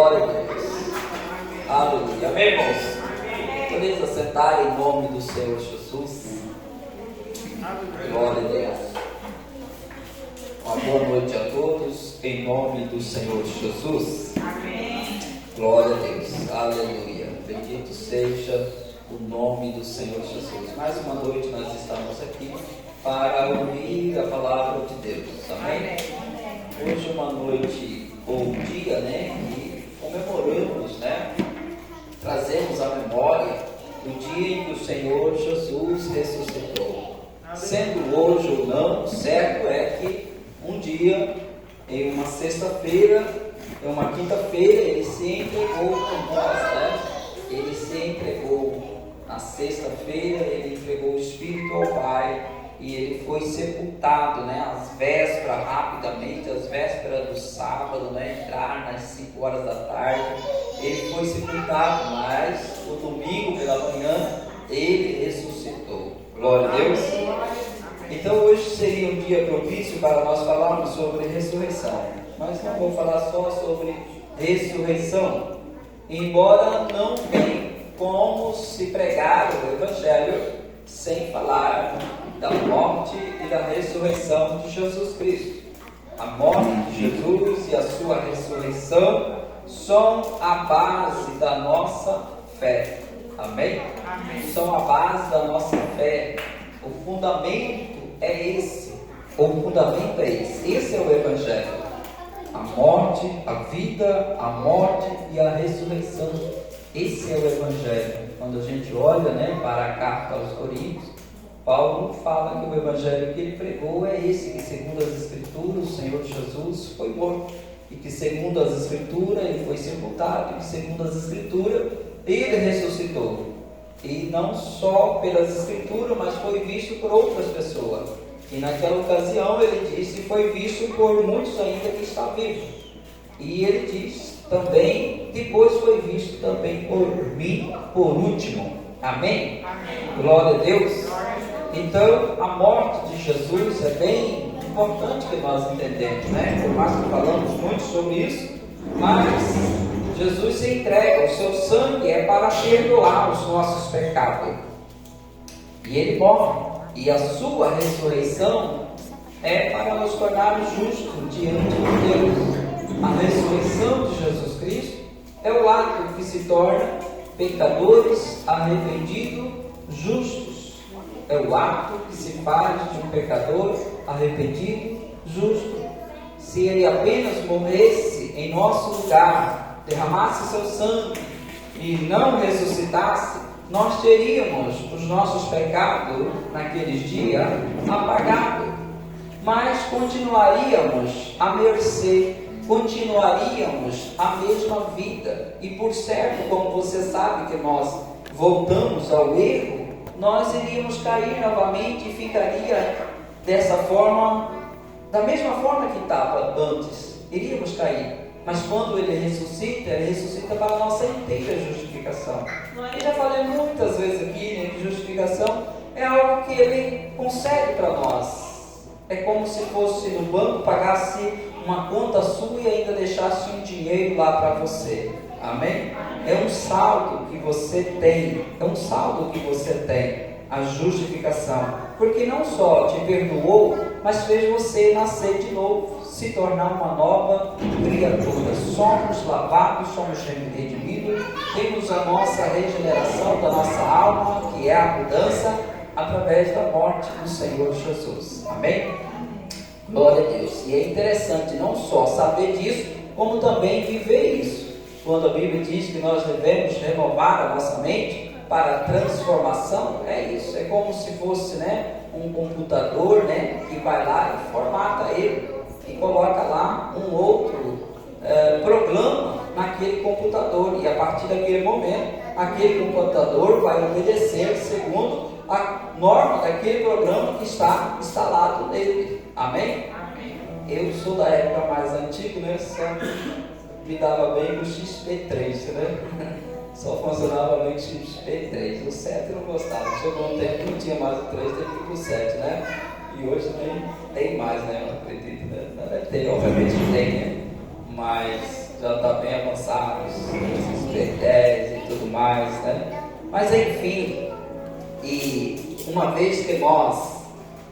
Glória a Deus. Aleluia. Amém, irmãos? Podemos assentar em nome do Senhor Jesus. Glória a Deus. Uma boa noite a todos, em nome do Senhor Jesus. Amém. Glória a Deus. Aleluia. Bendito seja o nome do Senhor Jesus. Mais uma noite nós estamos aqui para ouvir a palavra de Deus. Amém? Hoje é uma noite ou um dia, que comemoramos, trazemos à memória o dia em que o Senhor Jesus ressuscitou. Sendo hoje ou não, certo é que um dia, em uma sexta-feira, em uma quinta-feira, ele se entregou por nós, Ele se entregou. Na sexta-feira, ele entregou o Espírito ao Pai e ele foi sepultado, às vésperas, rapidamente, às vésperas do sábado, entrar nas 5 horas da tarde. Ele foi sepultado, mas no domingo pela manhã, ele ressuscitou. Glória a Deus. Então hoje seria um dia propício para nós falarmos sobre ressurreição. Mas não vou falar só sobre ressurreição, embora não tenha como se pregar o Evangelho sem falar da morte e da ressurreição de Jesus Cristo. A morte de Jesus e a sua ressurreição são a base da nossa fé. Amém? Amém. São a base da nossa fé. O fundamento é esse. O fundamento é esse. Esse é o Evangelho. A morte, a vida, a morte e a ressurreição. Esse é o Evangelho. Quando a gente olha para a carta aos Coríntios, Paulo fala que o Evangelho que ele pregou é esse, que segundo as Escrituras o Senhor Jesus foi morto, e que segundo as Escrituras ele foi sepultado, e que segundo as Escrituras ele ressuscitou. E não só pelas Escrituras, mas foi visto por outras pessoas. E naquela ocasião ele disse que foi visto por muitos ainda que estão vivos. E ele diz também, depois foi visto também por mim, por último. Amém? Amém. Glória a Deus. Então, a morte de Jesus é bem importante que nós entendemos, Por mais que falamos muito sobre isso, mas Jesus se entrega, o seu sangue é para perdoar os nossos pecados. E ele morre. E a sua ressurreição é para nos tornarmos justos diante de Deus. A ressurreição de Jesus Cristo é o ato que se torna pecadores arrependidos justos. É o ato que se faz de um pecador arrependido justo. Se ele apenas morresse em nosso lugar, derramasse seu sangue e não ressuscitasse, nós teríamos os nossos pecados naqueles dias apagados, mas continuaríamos à mercê, continuaríamos a mesma vida. E por certo, como você sabe que nós voltamos ao erro, nós iríamos cair novamente e ficaria dessa forma, da mesma forma que estava antes, iríamos cair. Mas quando ele ressuscita para a nossa inteira justificação. Eu já falei muitas vezes aqui, que justificação é algo que ele concede para nós. É como se fosse no banco, pagasse uma conta sua e ainda deixasse um dinheiro lá para você. Amém? É um saldo que você tem. É um saldo que você tem. A justificação. Porque não só te perdoou, mas fez você nascer de novo, se tornar uma nova criatura. Somos lavados, somos redimidos, temos a nossa regeneração da nossa alma, que é a mudança, através da morte do Senhor Jesus. Amém? Glória a Deus. E é interessante não só saber disso, como também viver isso. Quando a Bíblia diz que nós devemos renovar a nossa mente para a transformação, é isso. É como se fosse um computador que vai lá e formata ele e coloca lá um outro programa naquele computador, e a partir daquele momento aquele computador vai obedecer segundo a norma daquele programa que está instalado nele. Amém? Amém. Eu sou da época mais antiga, só me dava bem com o XP3, só funcionava bem com o XP3. O 7 eu não gostava, chegou um tempo que não tinha mais o 3, teve que ir para o 7, E hoje nem tem mais, eu acredito, deve ter, obviamente tem, mas já está bem avançado, os B10 e tudo mais, né? Mas enfim, e uma vez que nós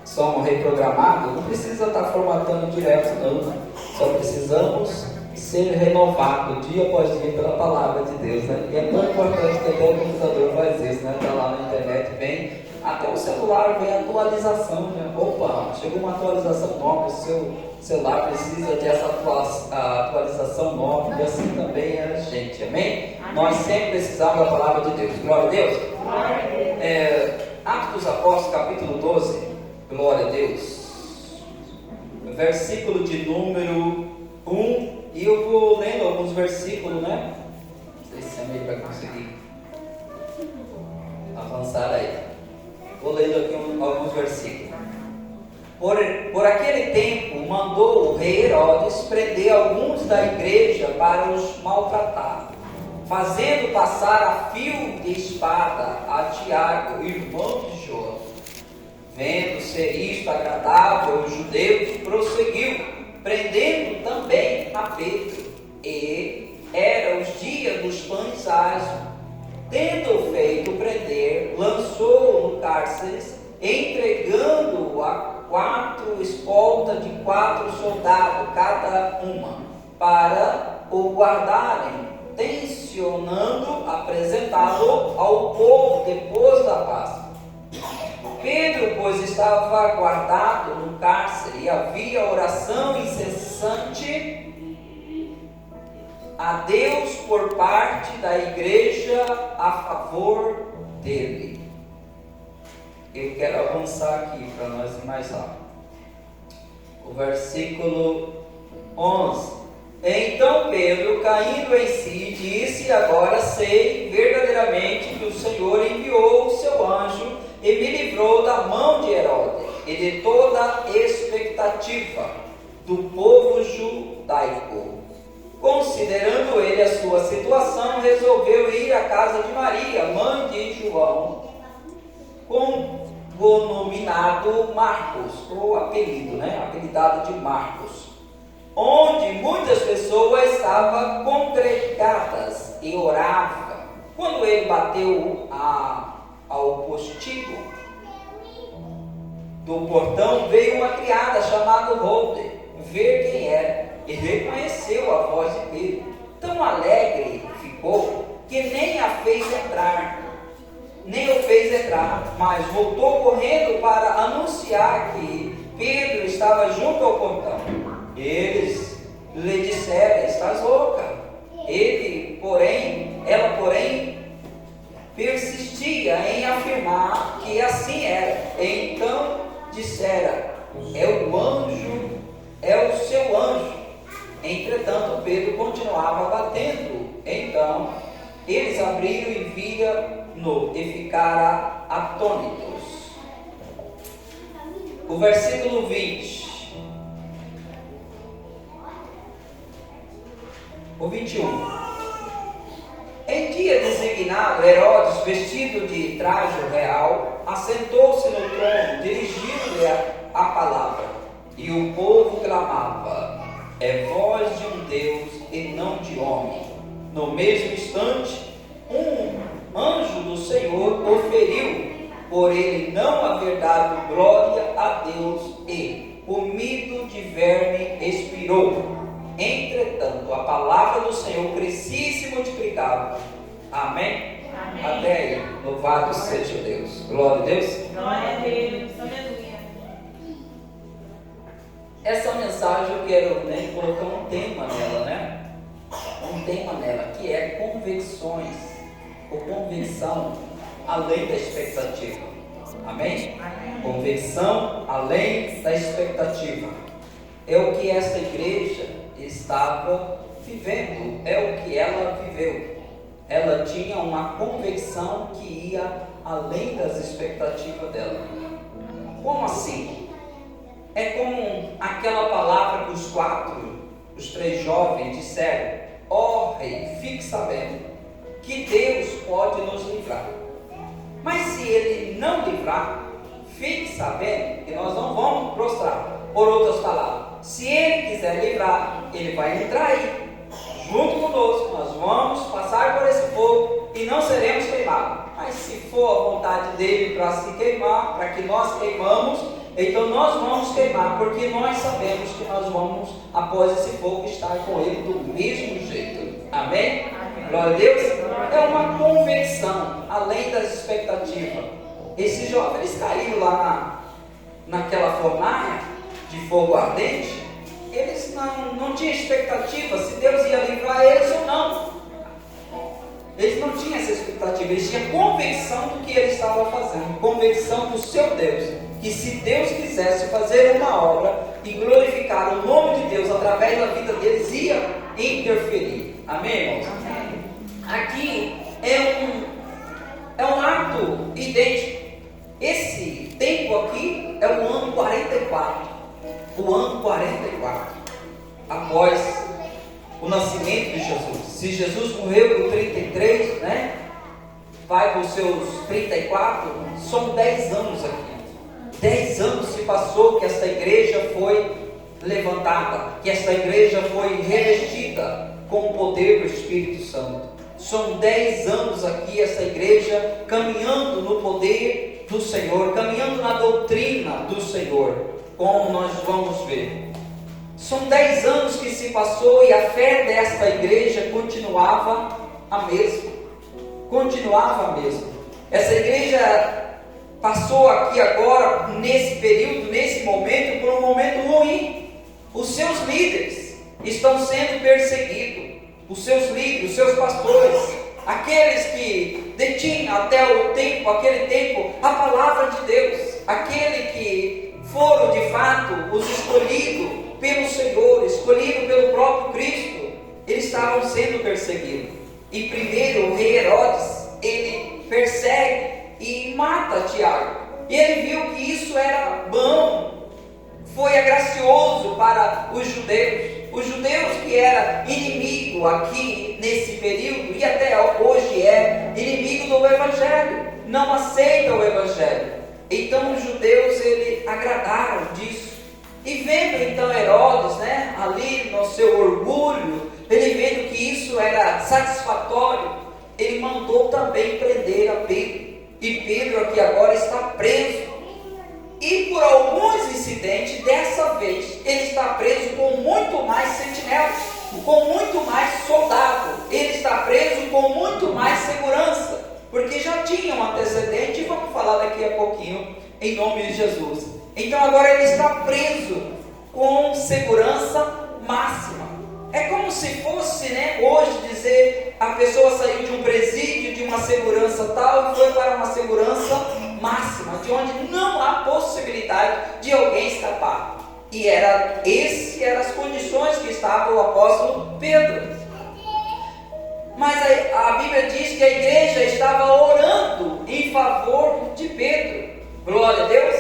somos reprogramados, não precisa estar formatando direto não, só precisamos ser renovados dia após dia pela palavra de Deus, né? E é tão importante que até o computador faz isso, né? Está lá na internet, vem, até o celular vem atualização, né? Opa, chegou uma atualização nova, o seu celular precisa dessa atualização nova, e assim também é a gente, amém? Nós sempre precisamos da palavra de Deus, glória a Deus. Atos dos Apóstolos, capítulo 12, glória a Deus, versículo de número 1, e eu vou lendo alguns versículos, né? Não sei se é meio para conseguir avançar aí. Vou lendo aqui alguns versículos. Por aquele tempo, mandou o rei Herodes prender alguns da igreja para os maltratar, fazendo passar a fio de espada a Tiago, irmão de João. Vendo ser isto agradável aos judeus, prosseguiu, prendendo também a Pedro. E eram os dias dos pães asmos. Tendo feito prender, lançou-o no cárcere, entregando-o a 4 escoltas de 4 soldados, cada uma, para o guardarem, tencionando apresentá-lo ao povo depois da Páscoa. Pedro, pois, estava guardado no cárcere, e havia oração incessante a Deus por parte da igreja a favor dele. Eu quero avançar aqui para nós ir mais rápido. O versículo 11. Então Pedro, caindo em si, disse: agora sei verdadeiramente que o Senhor enviou o seu anjo e me livrou da mão de Herodes e de toda a expectativa do povo judaico. Considerando ele a sua situação, resolveu ir à casa de Maria, mãe de João, nominado Marcos, ou apelido, né? Apelidado de Marcos, onde muitas pessoas estavam congregadas e oravam. Quando ele bateu ao postigo do portão, veio uma criada chamada Rode ver quem era, e reconheceu a voz de Pedro. Tão alegre ficou que nem o fez entrar, mas voltou correndo para anunciar que Pedro estava junto ao portão. Eles lhe disseram: estás louca? Ela, porém, persistia em afirmar que assim era. Então dissera: é o seu anjo. Entretanto, Pedro continuava batendo. Então eles abriram e viram-no e ficaram atônitos. O versículo 20. O 21. Em dia designado, Herodes, vestido de traje real, assentou-se no trono, dirigindo-lhe a palavra, e o povo clamava: é voz de um Deus e não de homem. No mesmo instante, um anjo do Senhor oferiu por ele não haver dado glória a Deus, e, comido de verme, expirou. Entretanto, a palavra do Senhor crescia e se multiplicava. Amém? Amém. Até aí. Louvado seja Deus. Glória a Deus. Glória a Deus. Aleluia. Essa mensagem eu quero colocar um tema nela, né? Um tema nela, que é convicções, ou convicção além da expectativa. Amém? Amém. Convicção além da expectativa. É o que esta igreja estava vivendo, é o que ela viveu. Ela tinha uma convicção que ia além das expectativas dela. Como assim? É como aquela palavra que os 3 jovens disseram: ó rei, fique sabendo que Deus pode nos livrar. Mas se Ele não livrar, fique sabendo que nós não vamos prostrar. Por outras palavras, Se Ele quiser livrar, Ele vai entrar aí, junto conosco. Nós vamos passar por esse fogo e não seremos queimados. Mas se for a vontade dele para se queimar, para que nós queimamos, então nós vamos queimar, porque nós sabemos que nós vamos, após esse fogo, estar com ele do mesmo jeito. Amém? Glória a Deus. É uma convicção, além das expectativas. Esses jovens caíram lá naquela fornalha de fogo ardente. Eles não tinham expectativa se Deus ia livrar eles ou não. Eles não tinham essa expectativa, eles tinham convicção do que eles estavam fazendo, convicção do seu Deus, que se Deus quisesse fazer uma obra e glorificar o nome de Deus através da vida deles, ia interferir. Amém, irmãos? Amém. Aqui é um ato idêntico. Esse tempo aqui é o ano 44. O ano 44, após o nascimento de Jesus. Se Jesus morreu com 33, né? Vai para os seus 34, são 10 anos aqui. 10 anos se passou que esta igreja foi levantada, que esta igreja foi revestida com o poder do Espírito Santo. São 10 anos aqui essa igreja caminhando no poder do Senhor, caminhando na doutrina do Senhor, como nós vamos ver. São 10 anos que se passou e a fé desta igreja continuava a mesma. Continuava a mesma. Essa igreja passou aqui agora, nesse período, nesse momento, por um momento ruim. Os seus líderes estão sendo perseguidos. Os seus líderes, os seus pastores, aqueles que detinham até aquele tempo, a palavra de Deus, aquele que foram de fato os escolhidos pelo Senhor, escolhidos pelo próprio Cristo, eles estavam sendo perseguidos. E primeiro o rei Herodes, ele persegue e mata Tiago. E ele viu que isso era bom, foi gracioso para os judeus. Os judeus que eram inimigo aqui nesse período, e até hoje é inimigo do Evangelho, não aceita o Evangelho. Então os judeus, eles agradaram disso. E vendo então Herodes, né, ali no seu orgulho, ele vendo que isso era satisfatório, ele mandou também prender a Pedro. E Pedro aqui agora está preso. E por alguns incidentes, dessa vez, ele está preso com muito mais sentinelas, com muito mais soldados. Ele está preso com muito mais segurança, porque já tinha um antecedente, e vamos falar daqui a pouquinho, em nome de Jesus. Então agora ele está preso com segurança máxima. É como se fosse, né, hoje dizer, a pessoa saiu de um presídio, de uma segurança tal, e foi para uma segurança máxima, de onde não há possibilidade de alguém escapar. E eram as condições que estava o apóstolo Pedro. Mas a Bíblia diz que a igreja estava orando em favor de Pedro. Glória a Deus.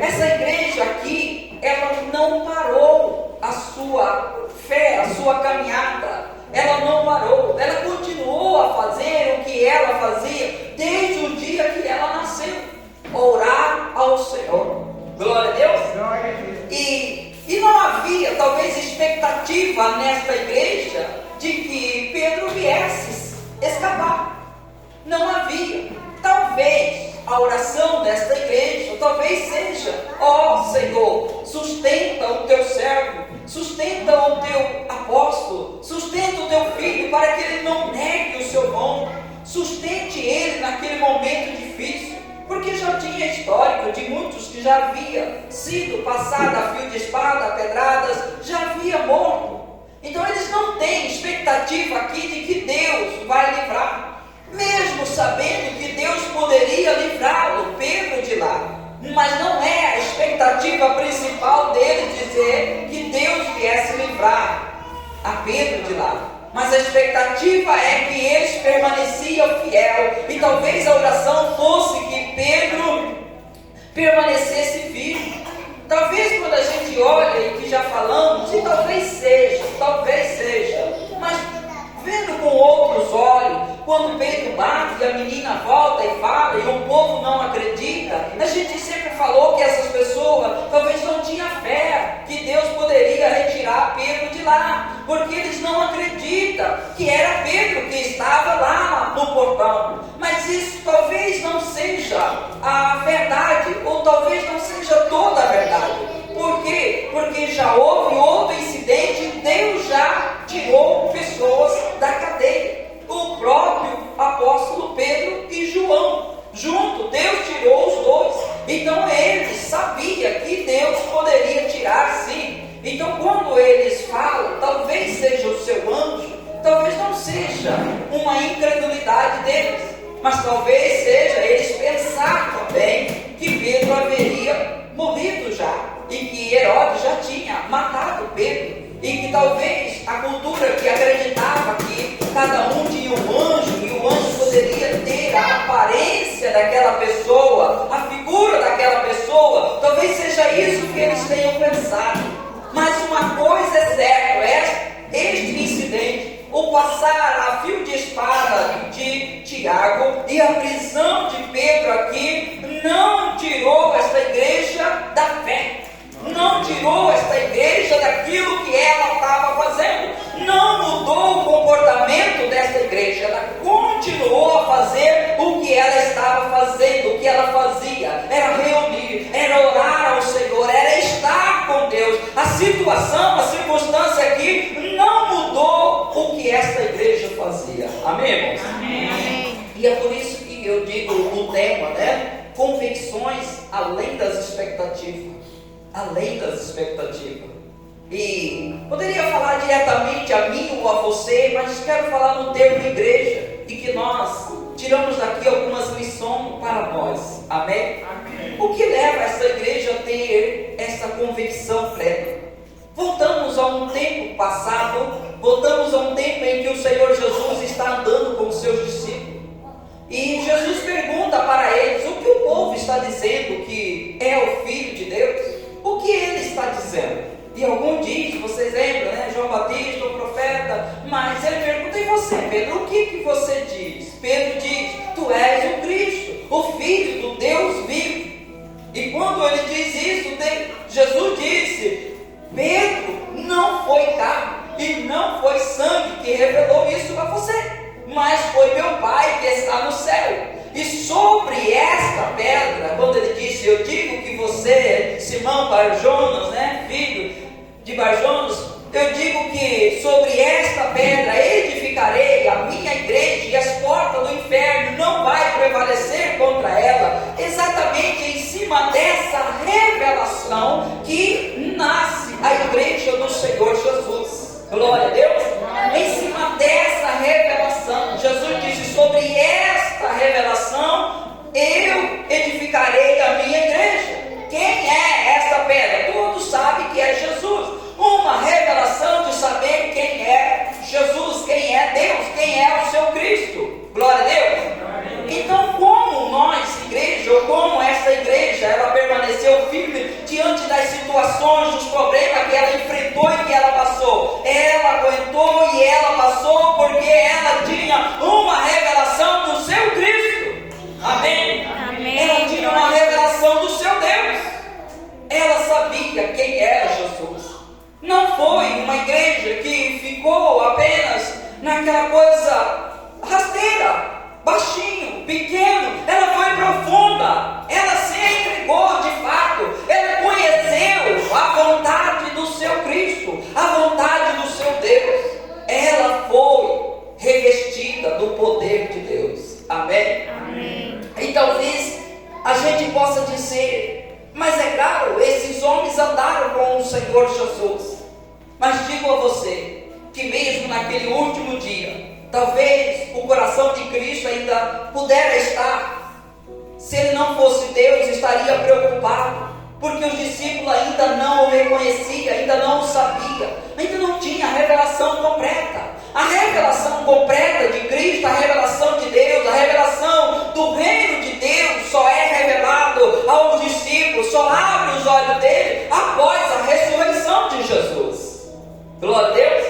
Essa igreja aqui, ela não parou a sua fé, a sua caminhada. Ela não parou, ela continuou a fazer o que ela fazia desde o dia que ela nasceu: orar ao Senhor. Glória a Deus. E não havia talvez expectativa nesta igreja de que Pedro viesse escapar. Não havia. Talvez a oração desta igreja, talvez seja: ó Senhor, sustenta o teu servo, sustenta o teu apóstolo, sustenta o teu filho, para que ele não negue o seu nome, sustente ele naquele momento difícil, porque já tinha histórico de muitos que já havia sido passado a fio de espada, a pedradas, já havia morto. Então eles não têm expectativa aqui de que Deus vai livrar, mesmo sabendo que Deus poderia livrá-lo, Pedro, de lá. Mas não é a expectativa principal dele dizer que Deus viesse livrar a Pedro de lá. Mas a expectativa é que eles permaneciam fiel. E talvez a oração fosse que Pedro permanecesse vivo. Talvez quando a gente olha, e que já falamos, e talvez seja, mas vendo com outros olhos, quando Pedro bate e a menina volta e fala, e o povo não acredita, a gente sempre falou que essas pessoas talvez não tinham fé que Deus poderia lá, porque eles não acreditam que era Pedro que estava lá no portão. Mas isso talvez não seja a verdade, ou talvez não seja toda a verdade. Por quê? Porque já houve outro incidente e Deus já tirou pessoas da cadeia. O próprio apóstolo Pedro e João, junto, Deus tirou os dois. Então eles sabiam que Deus poderia tirar sim. Então quando eles falam, talvez seja o seu anjo, talvez não seja uma incredulidade deles, mas talvez seja eles pensar também que Pedro haveria morrido já, e que Herodes já tinha matado Pedro, e que talvez a cultura que acreditava que cada um tinha um anjo, e o anjo poderia ter a aparência daquela pessoa, a figura daquela pessoa, talvez seja isso que eles tenham pensado. Mas uma coisa é certa, este incidente, o passar a fio de espada de Tiago e a prisão de Pedro aqui, não tirou esta igreja da fé, não tirou esta igreja daquilo que ela estava fazendo, não mudou o comportamento desta igreja, ela continuou a fazer o que ela estava fazendo, o que ela fazia, era reunir, era orar ao Senhor, era estar com Deus. A situação, a circunstância aqui não mudou o que esta igreja fazia. Amém, irmãos? Amém. E é por isso que eu digo o tema, convicções além das expectativas. Além das expectativas. E poderia falar diretamente a mim ou a você, mas quero falar no termo igreja, e que nós tiramos daqui algumas lições para nós. Amém? Amém. O que leva essa igreja a ter essa convicção plena? Voltamos a um tempo passado, voltamos a um tempo em que o Senhor Jesus está andando com os seus discípulos, e Jesus pergunta para eles o que o povo está dizendo que é o Filho de Deus. O que ele está dizendo? E algum diz, vocês lembram, João Batista, o profeta, mas ele pergunta: e você, Pedro, o que você diz? Pedro diz: tu és o Cristo, o Filho do Deus vivo. E quando ele diz isso, Jesus disse: Pedro, não foi carne e não foi sangue que revelou isso a você, mas foi meu Pai que está no céu. E sobre esta pedra, quando ele disse: eu digo que você, Simão Barjonas, filho de Barjonas, eu digo que sobre esta pedra edificarei a minha igreja, e as portas do inferno não vai prevalecer contra ela. Exatamente em cima dessa revelação que nasce a igreja do Senhor Jesus. Glória a Deus. Em cima dessa revelação, Jesus disse: sobre esta revelação eu edificarei a minha igreja. Quem é esta pedra? Todos sabem que é Jesus. Uma revelação de saber quem é Jesus, quem é Deus, quem é o seu Cristo. Glória a Deus. Então, como nós, igreja, ou como essa igreja, ela permaneceu firme diante das situações, dos problemas que ela enfrentou e que ela passou? Ela aguentou e ela passou porque ela tinha uma revelação do seu Cristo. Amém? Amém. Ela tinha uma revelação do seu Deus. Ela sabia quem era Jesus. Não foi uma igreja que ficou apenas naquela coisa rasteira, baixinho, pequeno. Ela foi profunda, ela se entregou de fato, ela conheceu a vontade do seu Cristo, a vontade do seu Deus. Ela foi revestida do poder de Deus. Amém? Amém. E talvez a gente possa dizer: mas é claro, esses homens andaram com o Senhor Jesus. Mas digo a você que mesmo naquele último dia, talvez o coração de Cristo ainda pudera estar. Se ele não fosse Deus, estaria preocupado, porque os discípulos ainda não o reconheciam, ainda não o sabiam, ainda não tinha a revelação completa. A revelação completa de Cristo, a revelação de Deus, a revelação do reino de Deus só é revelado aos discípulos, só abre os olhos dele após a ressurreição de Jesus. Glória a Deus.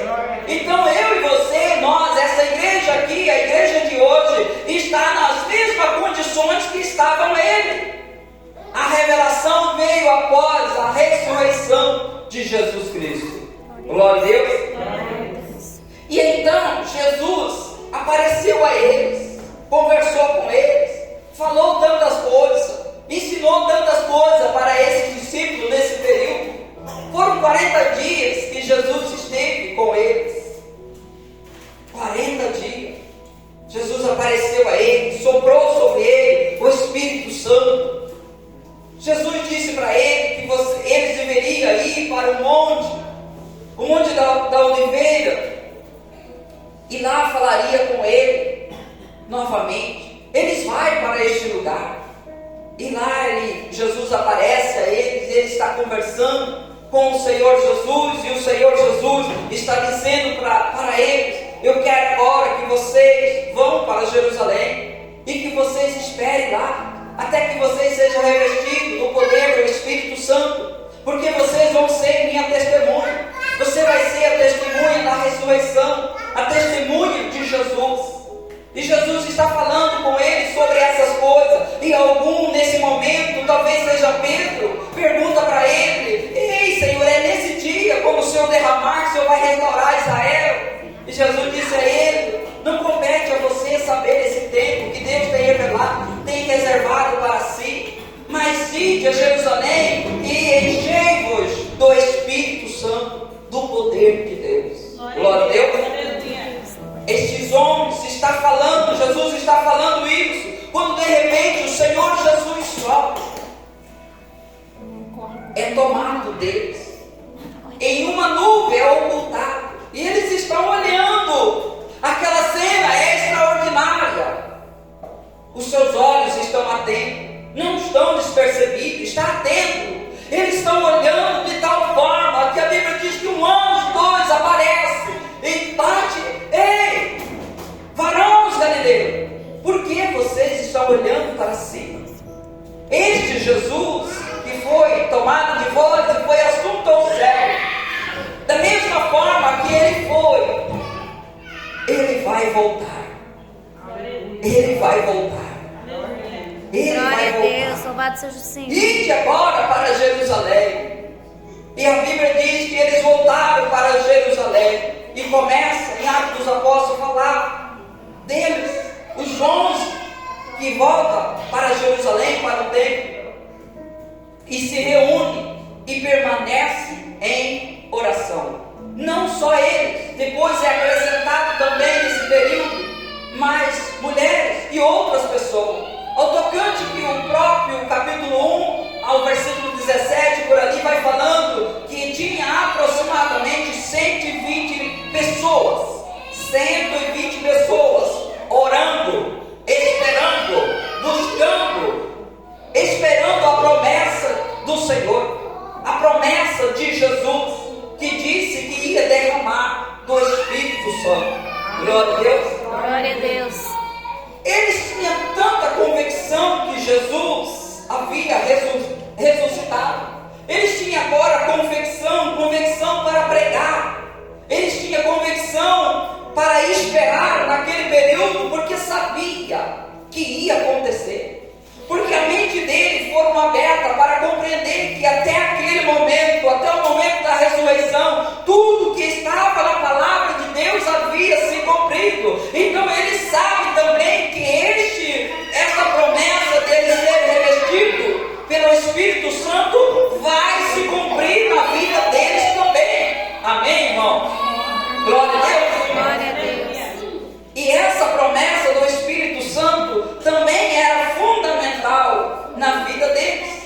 Então eu e você, nós, essa igreja aqui, a igreja de hoje, está nas mesmas condições que estavam ele. A revelação veio após a ressurreição de Jesus Cristo. Glória a Deus. Jesus apareceu a eles, conversou com eles, falou tantas coisas, ensinou tantas coisas para esses discípulos nesse período. Foram 40 dias que Jesus esteve com eles. 40 dias. Jesus apareceu a eles, soprou sobre ele o Espírito Santo. Jesus disse para ele que eles deveriam ir para o monte da Oliveira, e lá falaria com ele novamente. Eles vão para este lugar, e lá Jesus aparece a eles, ele está conversando com o Senhor Jesus, e o Senhor Jesus está dizendo para eles: eu quero agora que vocês vão para Jerusalém e que vocês esperem lá, até que vocês sejam revestidos do poder do Espírito Santo, porque vocês vão ser minha testemunha. Você vai ser a testemunha da ressurreição, a testemunha de Jesus. E Jesus está falando com eles sobre essas coisas. E algum nesse momento, talvez seja Pedro, pergunta para ele: ei, Senhor, é nesse dia, quando o Senhor derramar, o Senhor vai restaurar Israel? E Jesus disse a ele: não compete a você saber esse tempo que Deus tem revelado, tem reservado para si, mas ide a Jerusalém e enchei-vos do Espírito Santo, do poder de Deus. Glória a Deus. Estes homens está falando, Jesus está falando isso, quando de repente o Senhor Jesus sobe, é tomado deles, em uma nuvem é ocultado, e eles estão olhando. Aquela cena é extraordinária. Os seus olhos estão atentos, não estão despercebidos, está atento. Eles estão olhando de tal forma que a Bíblia diz que um anjo, dois, aparece e bate: ei, varões galileus, por que vocês estão olhando para cima? Este Jesus que foi tomado de volta e foi assunto ao céu, da mesma forma que ele foi, ele vai voltar. Ele vai voltar. Ele vai voltar. Deus, louvado seja o Senhor. Ide agora para Jerusalém. E a Bíblia diz que eles voltaram para Jerusalém. E começa em Atos dos Apóstolos a falar deles, os 11 que voltam para Jerusalém, para o templo, e se reúnem e permanecem em oração. Não só eles, depois é acrescentado também nesse período mais mulheres e outras pessoas. Ao tocante que o próprio capítulo 1 ao versículo 17 por ali vai falando que tinha aproximadamente 120 pessoas, 120 pessoas orando, esperando, buscando, esperando a promessa do Senhor, a promessa de Jesus, que disse que ia derramar do Espírito Santo. Glória a Deus. Glória a Deus. Eles tinham tanta convicção que Jesus havia ressuscitado. Eles tinham agora convicção para pregar. Eles tinham convicção para esperar naquele período, porque sabia que ia acontecer. Porque a mente deles foram abertas para compreender que até aquele momento, até o momento da ressurreição, tudo que estava na palavra de Deus havia se cumprido. Então eles sabem também que essa promessa dele ser revestido pelo Espírito Santo vai se cumprir na vida deles também. Amém, irmão? Glória a Deus. Glória a Deus. E essa promessa do Espírito Santo também era fundamental na vida deles.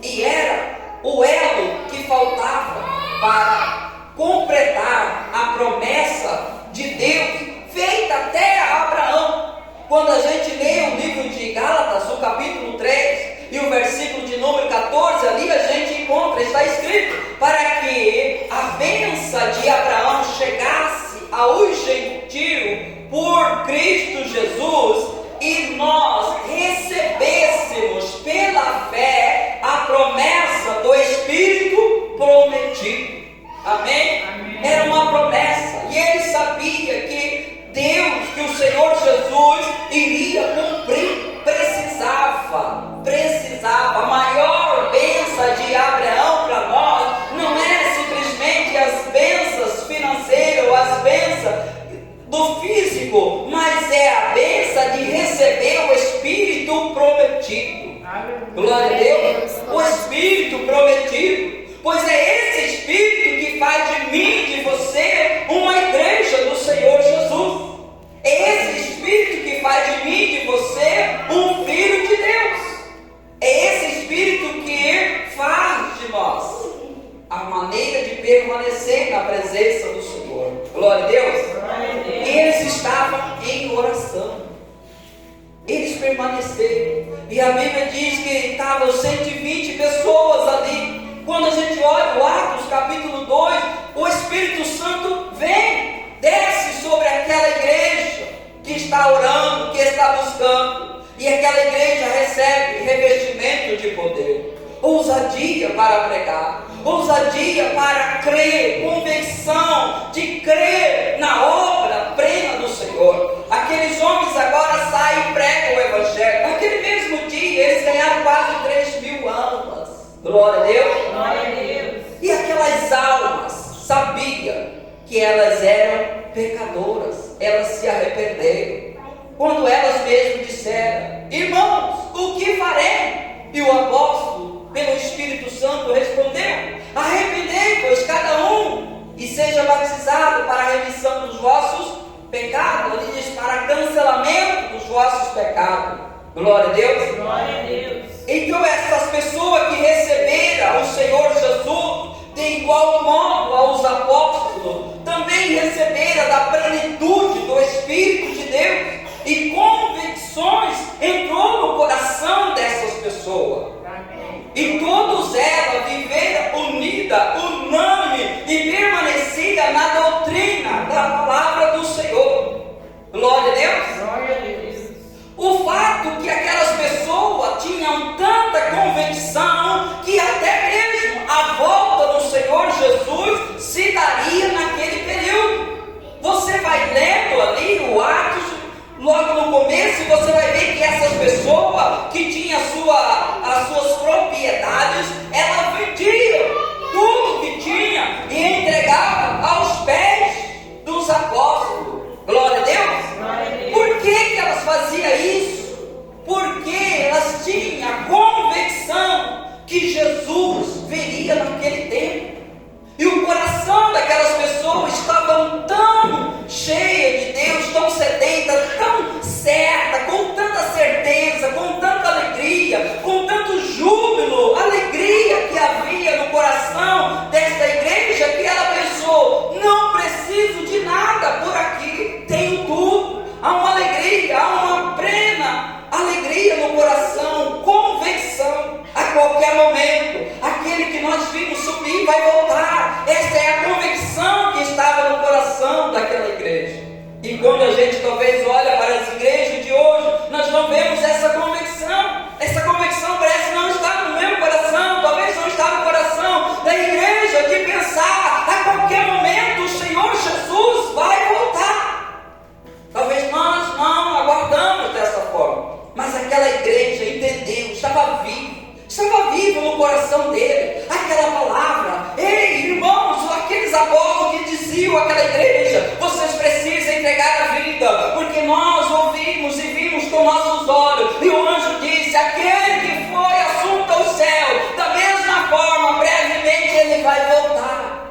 E era o elo que faltava para completar a promessa de Deus feita até a Abraão. Quando a gente lê o livro de Gálatas, o capítulo 3 e o versículo de número 14, ali a gente encontra, está escrito: para que a bênção de Abraão chegasse aos gentios por Cristo Jesus, e nós recebêssemos pela fé a promessa do Espírito prometido. Amém? Era uma promessa, e ele sabia que Deus, que o Senhor Jesus iria cumprir. Precisava. A maior bênção de Abraão para nós não é simplesmente as bênçãos financeiras, ou as bênçãos do filho físico, mas é a bênção de receber o Espírito prometido. Glória a Deus. O Espírito prometido. Pois é esse Espírito que faz de mim, de você, uma igreja do Senhor Jesus. É esse Espírito que faz de mim, de você, um filho de Deus. É esse Espírito que faz de nós a maneira de permanecer na presença do Senhor. Glória a Deus. E eles estavam em oração. Eles permaneceram. E a Bíblia diz que estavam 120 pessoas ali. Quando a gente olha o Atos capítulo 2, o Espírito Santo vem, desce sobre aquela igreja que está orando, que está buscando. E aquela igreja recebe revestimento de poder. Ousadia para pregar, ousadia para crer, convicção de crer na obra plena do Senhor. Aqueles homens agora saem e pregam o Evangelho. Naquele mesmo dia eles ganharam quase 3.000 almas. Glória a Deus. Glória a Deus. E aquelas almas sabiam que elas eram pecadoras, elas se arrependeram. Quando elas mesmas disseram: irmãos, o que faremos? E o apóstolo, pelo Espírito Santo, respondeu: arrependei-vos cada um e seja batizado para a remissão dos vossos pecados. Ele diz: para cancelamento dos vossos pecados. Glória a Deus. Glória a Deus. Então essas pessoas que receberam o Senhor Jesus, de igual modo aos apóstolos, também receberam da plenitude do Espírito de Deus. E convicções entrou no coração dessas pessoas. E todos elas viveram unidas, unânime e permanecidas na doutrina da palavra do Senhor. Glória a Deus. Glória a Deus. O fato que aquelas pessoas tinham tanta convicção que até mesmo a volta do Senhor Jesus se daria naquele período. Você vai lendo ali o Atos, logo no começo, você vai ver que essas pessoas que tinham as suas propriedades, elas vendiam tudo que tinha e entregavam aos pés dos apóstolos. Glória a Deus. Glória a Deus. Por que elas faziam isso? Porque elas tinham a convicção que Jesus viria naquele tempo. E o coração daquelas pessoas estavam tão cheio de Deus, tão sedenta, tão certa, com tanta certeza, com tanta alegria, com tanto júbilo, alegria que havia no coração desta igreja, que ela pensou: não preciso de nada por aqui, tenho tudo. Há uma alegria, há uma plena alegria no coração, convicção. A qualquer momento, aquele que nós vimos subir vai voltar. Essa é a convicção que estava no coração daquela igreja. E quando a gente talvez olha para as igrejas de hoje, nós não vemos essa convicção. Essa convicção parece não estar no meu coração, talvez não está no coração da igreja, de pensar: a qualquer momento o Senhor Jesus vai voltar. Talvez nós não aguardamos dessa forma, mas aquela igreja entendeu, estava vivo no coração dele, aquela palavra. Ei, irmãos, aqueles apóstolos que diziam àquela igreja: vocês precisam entregar a vida, porque nós ouvimos e vimos com nossos olhos, e o anjo disse: aquele que foi assunto ao céu, da mesma forma, brevemente ele vai voltar.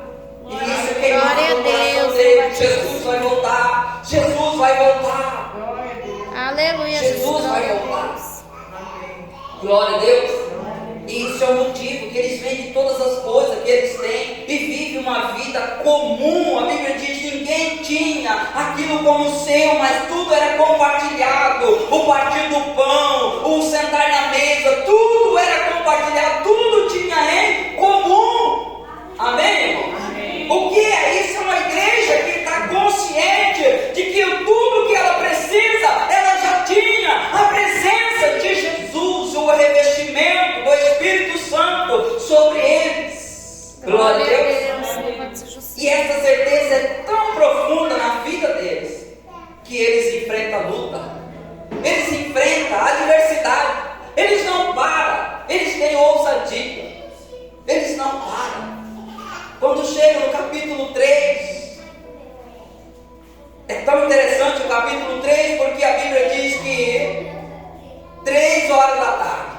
E isso queimava no coração dele: Jesus vai voltar, Jesus vai voltar. Aleluia. Jesus vai voltar. Glória a Deus. E isso é o motivo que eles vendem todas as coisas que eles têm e vivem uma vida comum. A Bíblia diz: ninguém tinha aquilo como seu, mas tudo era compartilhado. O partir do pão, o sentar na mesa, tudo era compartilhado, tudo tinha em comum. Amém, irmão? Amém. O que é isso? É uma igreja que está consciente de que tudo que ela precisa, ela já tinha. A presença de Jesus, o revestimento do Espírito Santo sobre eles. Glória a Deus. E essa certeza é tão profunda na vida deles, que eles enfrentam a luta, eles enfrentam a adversidade, eles não param, eles têm ousadia, eles não param. Quando chega no capítulo 3, É tão interessante o capítulo 3, porque a Bíblia diz que 3 horas da tarde,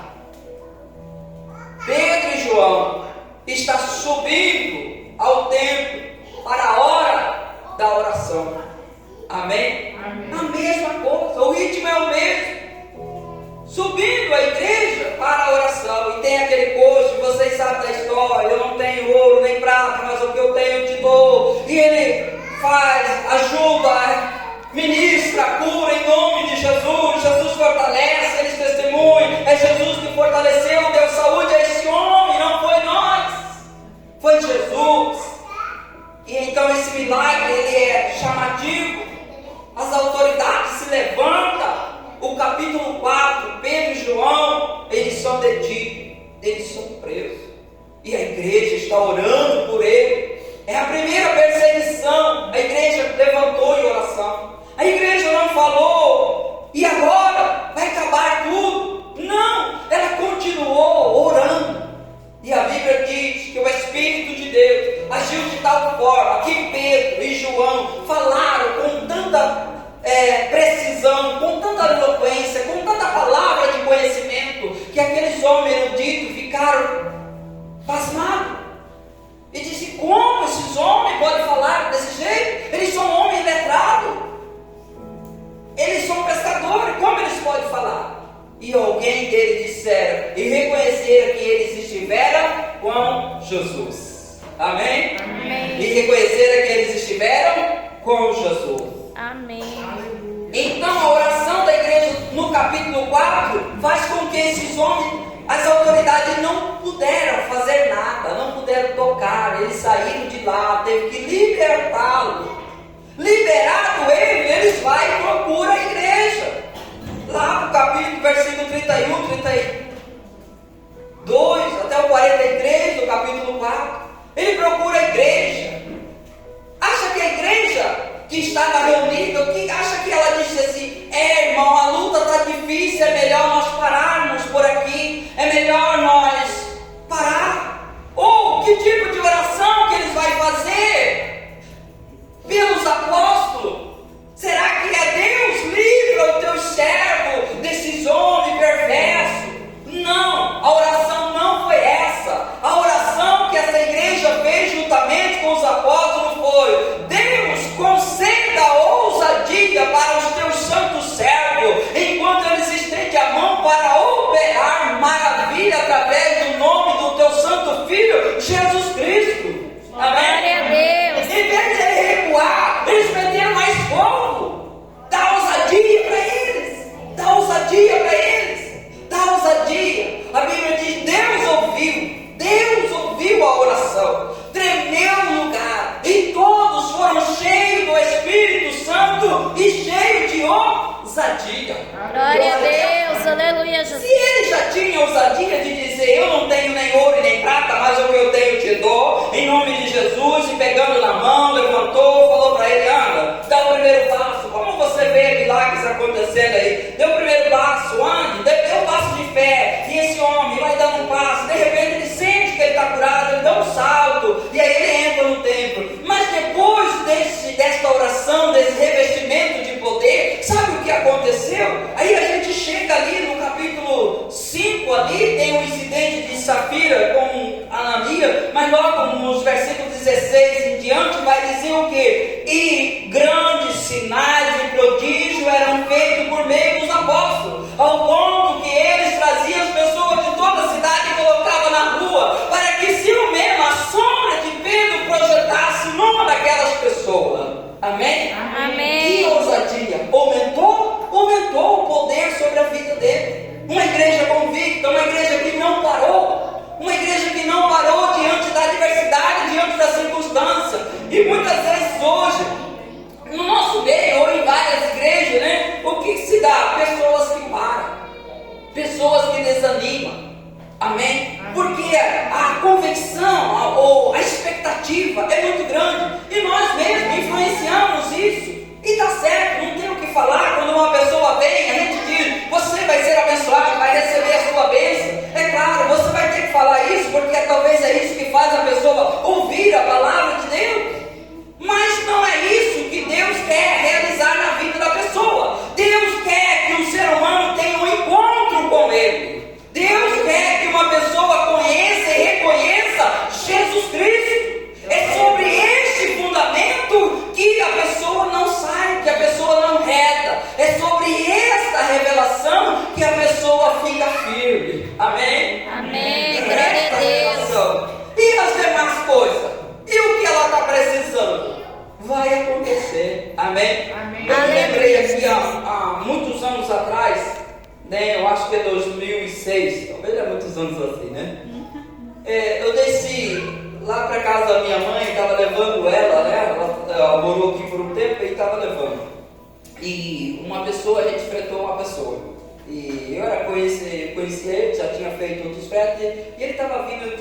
Pedro e João estão subindo ao templo para a hora da oração. Amém? Amém. A mesma coisa, o ritmo é o mesmo. Subindo a igreja para a oração. E tem aquele coxo, vocês sabem da história. Eu não tenho ouro nem prata, mas o que eu tenho eu te dou. E ele faz, ajuda, ministra, cura em nome de Jesus. Jesus fortalece, eles testemunham. É Jesus que fortaleceu, deu saúde a esse homem, não foi nós, foi Jesus. E então esse milagre ele é chamativo. As autoridades se levantam. O capítulo 4, Pedro e João, eles são detidos, eles são presos. E a igreja está orando por ele. É a primeira perseguição. A igreja levantou em oração. A igreja não falou, e agora vai acabar tudo. Não, ela continuou orando. E a Bíblia diz que o Espírito de Deus agiu de tal forma que Pedro e João falaram com tanta precisão, com tanta eloquência, com tanta palavra de conhecimento, que aqueles homens eruditos ficaram pasmados. E disse: como esses homens podem falar desse jeito? Eles são homens letrados, eles são pescadores, como eles podem falar? E alguém deles disseram e reconheceram que eles estiveram com Jesus. Amém? Amém. E reconheceram que eles estiveram com Jesus. Amém. Então a oração da igreja no capítulo 4 faz com que esses homens, as autoridades não puderam fazer nada, não puderam tocar, eles saíram de lá, teve que libertá-lo. Liberado ele, eles vão e procuram a igreja. Lá no capítulo, versículo 31, 32 até o 43 do capítulo 4, ele procura a igreja. Acha que a igreja que estava reunida, o que acha que ela disse assim: irmão, a luta está difícil, é melhor nós pararmos por aqui, é melhor nós parar. Ou que tipo de oração que eles vão fazer pelos apóstolos? Será que é Deus livra o teu servo desses homens perversos? Não, a oração não foi essa. A oração que essa igreja fez juntamente com os apóstolos foi: Deus, conceda ousadia para os teus santos servos, enquanto eles estendem a mão para operar maravilha através do nome do teu santo Filho, Jesus Cristo. Amém? Glória a Deus. Em vez de ele recuar, eles meteram mais fogo. Dá ousadia para eles. Dá ousadia para eles. Dá ousadia. A Bíblia diz: Deus ouviu a oração, tremeu o lugar, e todos foram cheios do Espírito Santo e cheios de ousadia. Glória a Deus. Aleluia, Se Jesus. ele já tinha ousadia de dizer: eu não tenho nem ouro nem prata, mas o que eu tenho eu te dou, em nome de Jesus, e pegando na mão, levantou, falou para ele: anda, dá o primeiro passo. Como você vê milagres acontecendo aí? Deu o primeiro passo, ande, deu um passo de fé, e esse homem vai dando um passo, de repente ele sente que ele está curado, ele dá um salto, e aí ele entra no templo. Mas depois desta oração, desse revestimento de poder, sabe o que aconteceu? Aí a gente chega ali no capítulo 5, ali tem o incidente de Safira com Ananias, mas logo nos versículos 16 em diante vai dizer o quê? E grandes sinais e prodígios eram feitos por meio dos apóstolos, ao ponto que eles traziam as pessoas de toda a cidade e colocavam na rua, para que se o mesmo a sombra de Pedro projetasse numa daquelas pessoas. Amém? Amém. Que ousadia! Aumentou o poder sobre a vida dele. Uma igreja convicta, uma igreja que não parou, uma igreja que não parou diante da adversidade, diante da circunstância. E muitas vezes hoje, no nosso meio ou em várias igrejas, né, o que se dá? Pessoas que param, pessoas que desanimam. Amém? Porque a convicção ou a expectativa é muito grande, e nós mesmos influenciamos isso. E está certo, não tem o que falar. Quando uma pessoa vem, a gente diz: você vai ser abençoado, vai receber a sua bênção. É claro, você vai ter que falar isso, porque talvez é isso que faz a pessoa ouvir a palavra de Deus. Mas não é É sobre esta revelação que a pessoa fica firme. Amém? Amém. Esta Glória a Deus. revelação. E as demais coisas? E o que ela está precisando? Vai acontecer. Amém? Amém. Eu me lembrei aqui há muitos anos atrás, né? Eu acho que é 2006, talvez é muitos anos assim, né? Eu desci lá para casa da minha mãe, estava levando ela, né? Ela morou aqui por um tempo e estava levando. E uma pessoa, a gente enfrentou uma pessoa. E eu conhecia ele, já tinha feito outros fretes, e ele estava vindo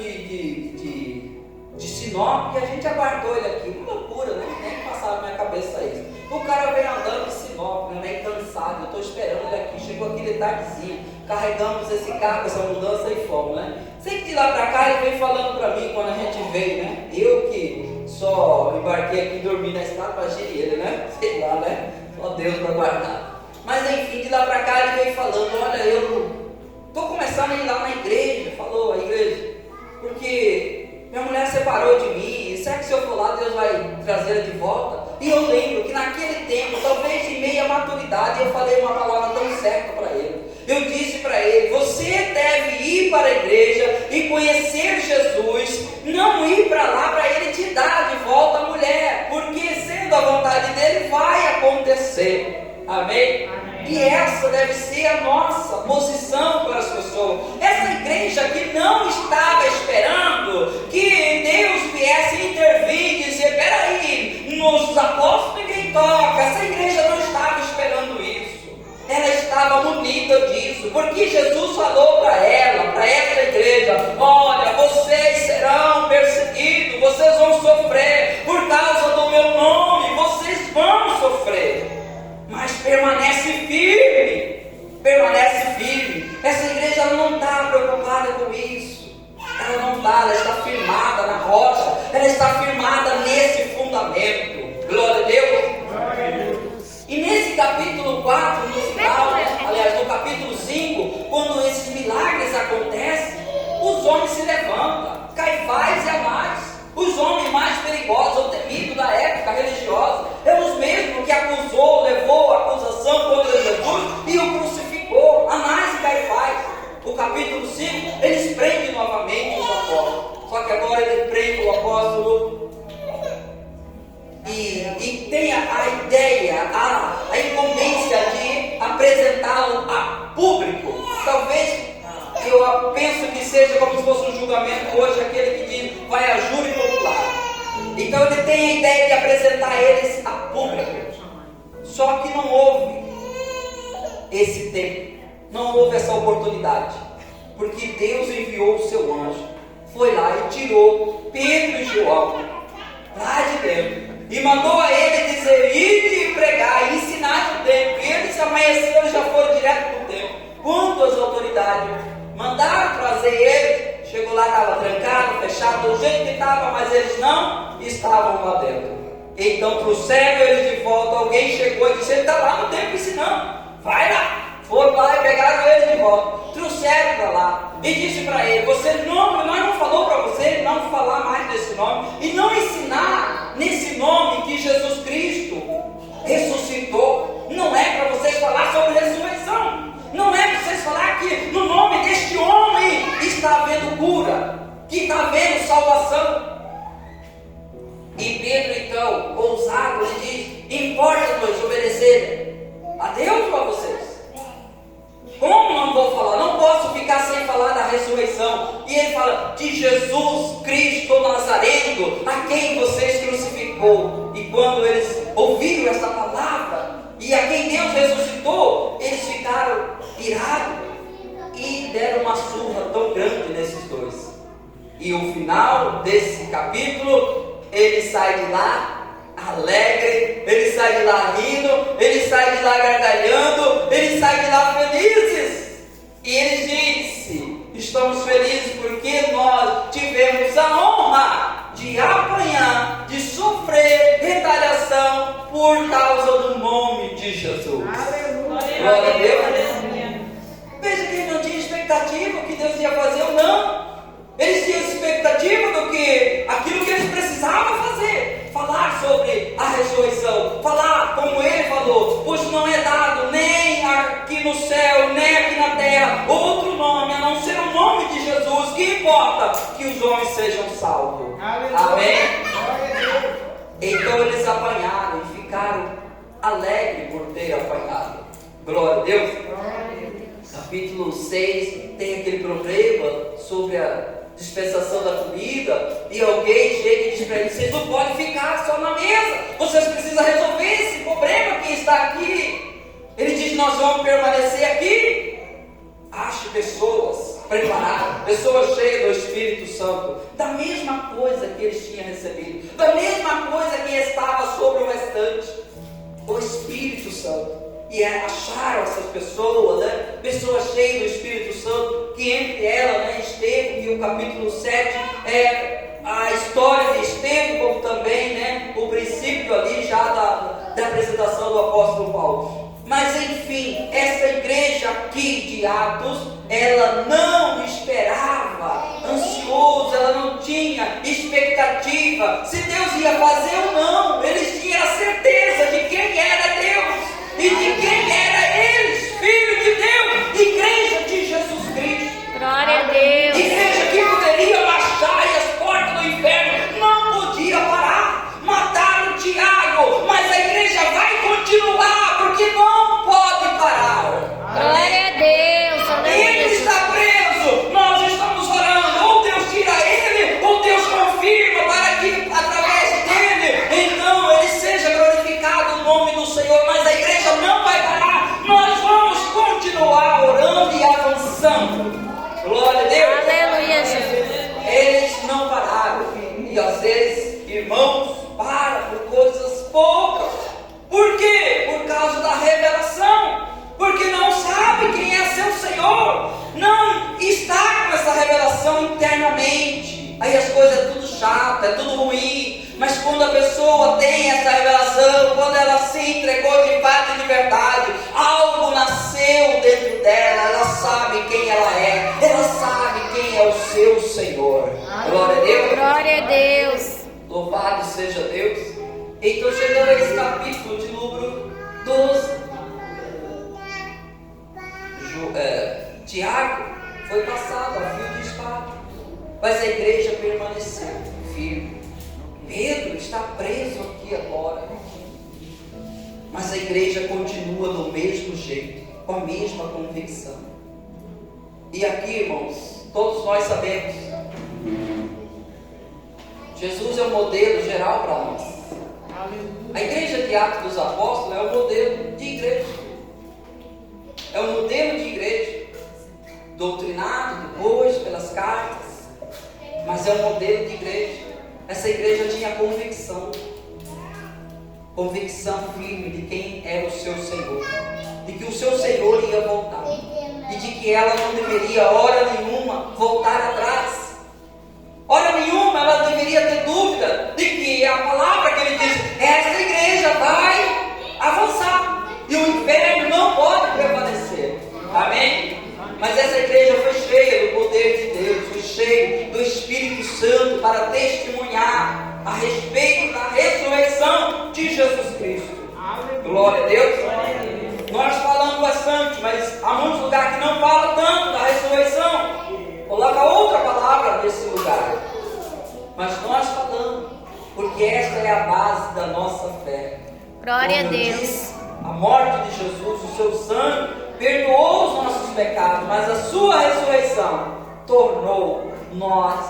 de Sinop, e a gente aguardou ele aqui. Uma loucura, né? Nem passava na minha cabeça isso. O cara veio andando de Sinop, né? Meio cansado, eu estou esperando ele aqui. Chegou aquele tardezinho, carregamos esse carro, essa mudança e fomos, né? Sei que de lá para cá ele veio falando para mim quando a gente veio, né? Eu que só embarquei aqui e dormi na estrada, imagine ele, né? Sei lá, né? Só Deus para guardar. Mas enfim, de lá para cá ele veio falando: olha, eu estou começando a ir lá na igreja. Falou a igreja, porque minha mulher separou de mim. Será que se eu for lá Deus vai trazê-la de volta? E eu lembro que naquele tempo, talvez de meia maturidade, eu falei uma palavra tão certa para ele. Eu disse para ele: você deve ir para a igreja e conhecer Jesus, não ir para lá para ele te dar de volta a mulher, porque sendo a vontade dele vai acontecer. Amém? Amém. E essa deve ser a nossa posição para as pessoas. Essa igreja que não estava esperando que Deus viesse intervir e dizer: peraí, nos apóstolos ninguém toca. Essa igreja não estava esperando isso. Ela estava munida disso, porque Jesus falou para ela, para essa igreja: olha, vocês serão perseguidos, vocês vão sofrer por causa do meu nome, vocês vão sofrer. Mas permanece firme, permanece firme. Essa igreja ela não está preocupada com isso. Ela não está, ela está firmada na rocha, ela está firmada nesse fundamento. Glória a Deus. E nesse capítulo 4, no final, aliás, no capítulo 5, quando esses milagres acontecem, os homens se levantam. Caifás e Anás, os homens mais perigosos ou temidos da época religiosa, é os mesmos que acusou, levou a acusação contra Jesus e o crucificou. Anás e Caifás. O capítulo 5, eles prendem novamente os apóstolos. Só que agora ele prende o apóstolo e tem a ideia, a incumbência de apresentá-lo a público. Talvez eu penso que seja como se fosse um julgamento hoje, aquele que diz: vai a júri popular. Então ele tem a ideia de apresentar eles a público. Só que não houve esse tempo, não houve essa oportunidade, porque Deus enviou o seu anjo, foi lá e tirou Pedro e João lá de dentro e mandou a ele dizer: ide e pregar e ensinar no templo. E eles amanheceram e já foram direto para o templo. Quando as autoridades mandaram trazer ele, chegou lá, estava trancado, fechado, do jeito que estava, mas eles não estavam lá dentro. Então trouxeram eles de volta. Alguém chegou e disse: ele está lá no templo ensinando, vai lá. Foram lá e pegaram ele de volta, trouxeram para lá e disse para ele: nós não falou para você não falar mais desse nome e não ensinar nesse nome que Jesus Cristo ressuscitou. Não é para vocês falar sobre ressurreição, não é para vocês falar que no nome deste homem está havendo cura, que está havendo salvação. E Pedro então, ousado, lhe diz: importa-nos obedecer a Deus ou a vocês? Como não vou falar? Não posso ficar sem falar da ressurreição. E ele fala de Jesus Cristo Nazareno, a quem vocês crucificou. E quando eles ouviram essa palavra e a quem Deus ressuscitou, eles ficaram irados e deram uma surra tão grande nesses dois. E o final desse capítulo, ele sai de lá alegre, ele sai de lá rindo, ele sai de lá gargalhando, ele sai de lá felizes. E ele disse: estamos felizes porque nós tivemos a honra de apanhar, de sofrer retaliação por causa do nome de Jesus. Aleluia. Glória a Deus. Veja que ele não tinha expectativa que Deus ia fazer ou não. Eles tinham expectativa do que aquilo que eles precisavam fazer, falar sobre a ressurreição, falar como ele falou, pois não é dado no céu, nem aqui na terra, outro nome, a não ser o nome de Jesus. Que importa? Que os homens sejam salvos. Amém? Então eles apanharam e ficaram alegres por ter apanhado. Glória a Deus. Capítulo 6 tem aquele problema sobre a dispensação da comida, e alguém chega e diz para eles: vocês não podem ficar só na mesa, vocês precisam resolver esse problema que está aqui. Ele diz: nós vamos permanecer aqui. Ache pessoas preparadas, pessoas cheias do Espírito Santo, da mesma coisa que eles tinham recebido, da mesma coisa que estava sobre o restante, o Espírito Santo. E acharam essas pessoas, né? Pessoas cheias do Espírito Santo, que entre elas, né, Estevão, que o capítulo 7 é a história de Estevão, como também, né, o princípio ali já da apresentação do apóstolo Paulo. Mas enfim, essa igreja aqui de Atos, ela não esperava, ansioso, ela não tinha expectativa se Deus ia fazer ou não. Eles tinham a certeza de quem era Deus e de quem era eles, filho de Deus, igreja de Jesus Cristo. Glória a Deus. Igreja que poderia baixar e as portas do inferno não podia parar. Mataram Tiago, mas a igreja vai continuar, porque não pode parar. Glória a Deus. Ele Aleluia. está preso, nós estamos orando, ou Deus tira ele, ou Deus confirma para que através dele, então ele seja glorificado o nome do Senhor. Mas a igreja não vai parar, nós vamos continuar orando e avançando. Glória a Deus. Aleluia, Jesus. Eles não pararam, e às vezes, irmãos, param por coisas poucas. Por quê? Por causa da revelação, porque não sabe quem é seu Senhor, não está com essa revelação internamente. Aí as coisas é tudo chato, é tudo ruim. Mas quando a pessoa tem essa revelação, quando ela se entregou de fato e de verdade, algo nasceu dentro dela, ela sabe quem ela é, ela sabe quem é o seu Senhor. Glória a Deus. Glória a Deus. Louvado seja Deus. Então chegando a esse capítulo de número 12, Tiago foi passado a fio de espada, mas a igreja permaneceu firme. Pedro está preso aqui agora, mas a igreja continua do mesmo jeito, com a mesma convicção. E aqui, irmãos, todos nós sabemos, Jesus é o modelo geral para nós. A igreja de Atos dos Apóstolos é o modelo de igreja. É o modelo de igreja, doutrinado depois pelas cartas, mas é o modelo de igreja. Essa igreja tinha convicção firme de quem era o seu Senhor, de que o seu Senhor ia voltar, e de que ela não deveria, hora nenhuma, voltar atrás. Hora nenhuma ela deveria ter dúvida de que a palavra que ele diz, essa igreja vai avançar, e o inferno não pode prevalecer. Amém? Mas essa igreja foi cheia do poder de Deus, foi cheia do Espírito Santo para testemunhar a respeito da ressurreição de Jesus Cristo. Glória a Deus. Nós falamos bastante, mas há muitos lugares que não falam tanto da ressurreição. Coloca outra palavra nesse lugar. Mas nós falamos, porque esta é a base da nossa fé. Glória a Como eu Deus. disse, a morte de Jesus, o seu sangue, perdoou os nossos pecados, mas a sua ressurreição tornou nós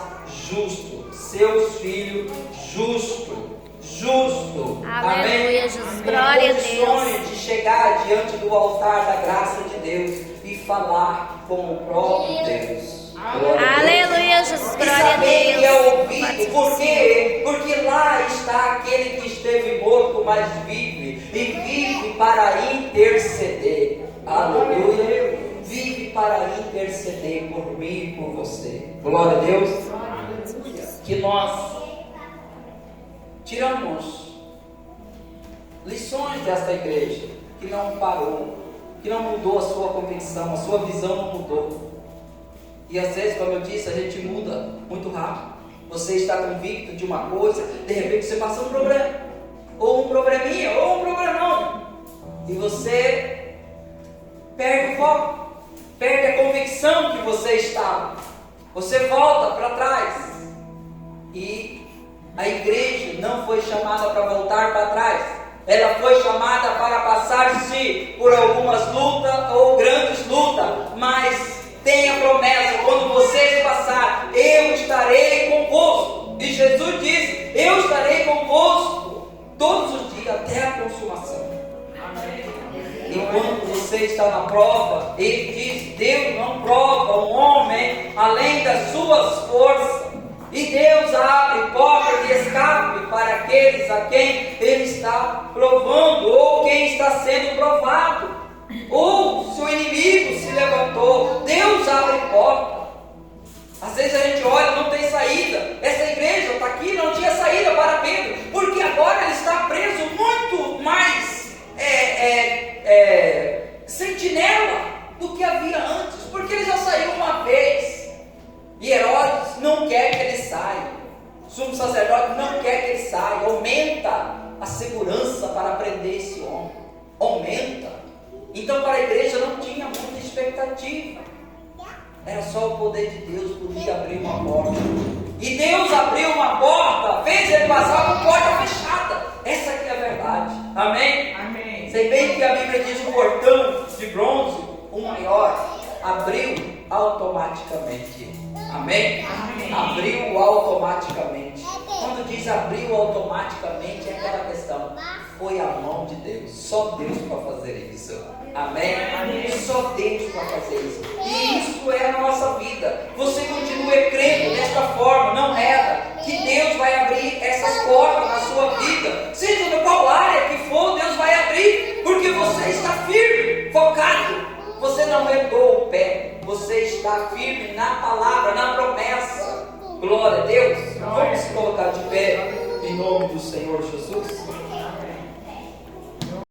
justos, seus filhos justos. Aleluia, Jesus. Glória a Deus. Condições de chegar diante do altar da graça de Deus e falar com o próprio Deus. Aleluia, Jesus. E Glória a saber que é Deus. ouvido. Por quê? Porque lá está aquele que esteve morto, mas vive, e vive para interceder. Aleluia. Vive para interceder por mim e por você. Glória a Deus. Que nós tiramos lições desta igreja, que não parou, que não mudou a sua convicção, a sua visão não mudou. E às vezes, como eu disse, a gente muda muito rápido. Você está convicto de uma coisa, de repente você passa um problema, ou um probleminha, ou um problemão, e você perde o foco, perde a convicção que você estava. Você volta para trás. E a igreja não foi chamada para voltar para trás. Ela foi chamada para passar-se por algumas lutas ou grandes lutas. Mas tenha promessa, quando vocês passarem, eu estarei convosco. E Jesus disse, eu estarei convosco todos os dias até a consumação. Enquanto você está na prova, ele diz, Deus não prova um homem além das suas forças. E Deus abre porta de escape para aqueles a quem Ele está provando, ou quem está sendo provado. Ou se o inimigo se levantou, Deus abre porta. Às vezes a gente olha, não tem saída. Essa igreja está aqui, não tinha saída para Pedro, porque agora ele está preso muito mais sentinela do que havia antes, porque ele já saiu uma vez. E Herodes não quer que ele saia. O sumo sacerdote não quer que ele saia. Aumenta a segurança para prender esse homem. Aumenta. Então para a igreja não tinha muita expectativa. Era só o poder de Deus que podia abrir uma porta. E Deus abriu uma porta, fez ele passar por porta fechada. Essa aqui é a verdade. Amém? Amém. Sei bem que a Bíblia diz o portão de bronze, o maior, abriu automaticamente. Amém? Amém. Abriu automaticamente. Quando diz abriu automaticamente, é aquela questão. Foi a mão de Deus. Só Deus para fazer isso. Amém? Amém. Só Deus para fazer isso. E isso é a nossa vida. Você continue crendo desta forma. Não erra. Que Deus vai abrir essas portas na sua vida. Seja de qual área que for, Deus vai abrir. Porque você está firme, focado. Você não ergueu o pé. Você está firme na palavra, na promessa. Glória a Deus. Vamos se colocar de pé em nome do Senhor Jesus.